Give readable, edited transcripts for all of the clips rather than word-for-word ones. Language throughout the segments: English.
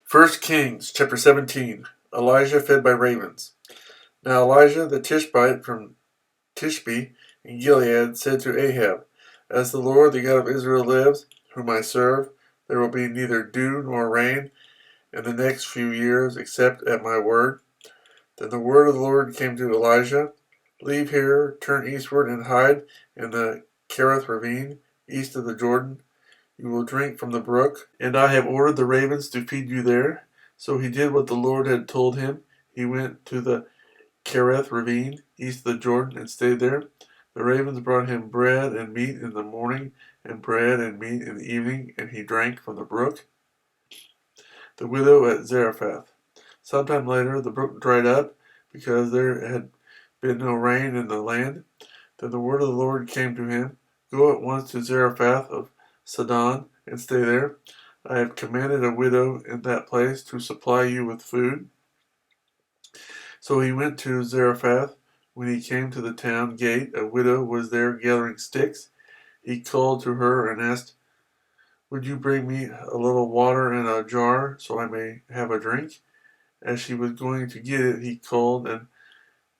First Kings chapter 17. Elijah fed by ravens. Now Elijah the Tishbite from Tishbe in Gilead said to Ahab, As the Lord the God of Israel lives, whom I serve, there will be neither dew nor rain in the next few years except at my word. Then the word of the Lord came to Elijah, Leave here, turn eastward, and hide in the Kerith ravine, east of the Jordan. You will drink from the brook, and I have ordered the ravens to feed you there. So he did what the Lord had told him. He went to the Kerith ravine, east of the Jordan, and stayed there. The ravens brought him bread and meat in the morning, and bread and meat in the evening, and he drank from the brook. The widow at Zarephath. Sometime later, the brook dried up, because there had been no rain in the land. Then the word of the Lord came to him, Go at once to Zarephath of Sidon, and stay there. I have commanded a widow in that place to supply you with food. So he went to Zarephath. When he came to the town gate, a widow was there gathering sticks. He called to her and asked, Would you bring me a little water in a jar, so I may have a drink? As she was going to get it, he called, and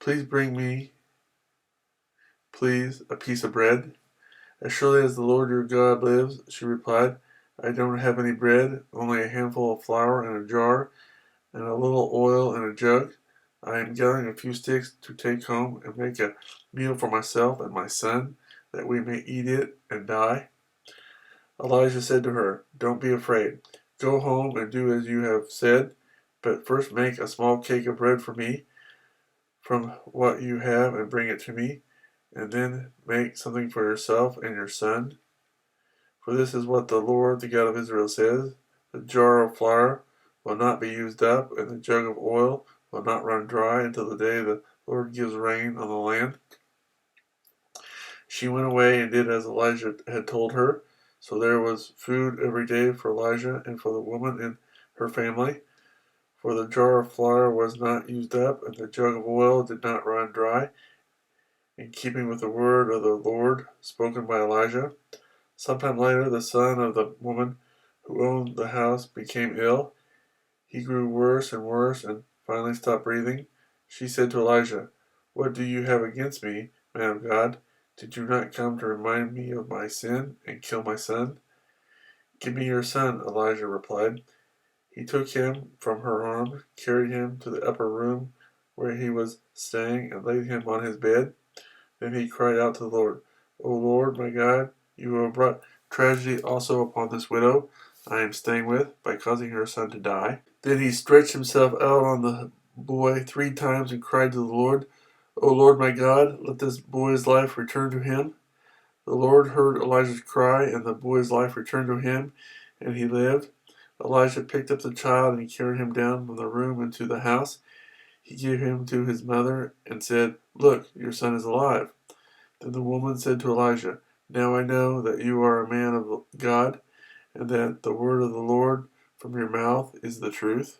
Please bring me, please, a piece of bread. As surely as the Lord your God lives, she replied, I don't have any bread, only a handful of flour in a jar, and a little oil in a jug. I am gathering a few sticks to take home and make a meal for myself and my son, that we may eat it and die. Elijah said to her, Don't be afraid. Go home and do as you have said, but first make a small cake of bread for me from what you have and bring it to me, and then make something for yourself and your son. For this is what the Lord, the God of Israel, says, The jar of flour will not be used up, and the jug of oil will not run dry until the day the Lord gives rain on the land. She went away and did as Elijah had told her. So there was food every day for Elijah and for the woman and her family. For the jar of flour was not used up, and the jug of oil did not run dry, in keeping with the word of the Lord spoken by Elijah. Sometime later, the son of the woman who owned the house became ill. He grew worse and finally stopped breathing. She said to Elijah, What do you have against me, man of God? Did you not come to remind me of my sin and kill my son? Give me your son, Elijah replied. He took him from her arms, carried him to the upper room where he was staying, and laid him on his bed. Then he cried out to the Lord, O Lord, my God, you have brought tragedy also upon this widow I am staying with, by causing her son to die. Then he stretched himself out on the boy 3 times and cried to the Lord, O Lord, my God, let this boy's life return to him. The Lord heard Elijah's cry, and the boy's life returned to him, and he lived. Elijah picked up the child and he carried him down from the room into the house. He gave him to his mother and said, Look, your son is alive. Then the woman said to Elijah, Now I know that you are a man of God, and that the word of the Lord from your mouth is the truth.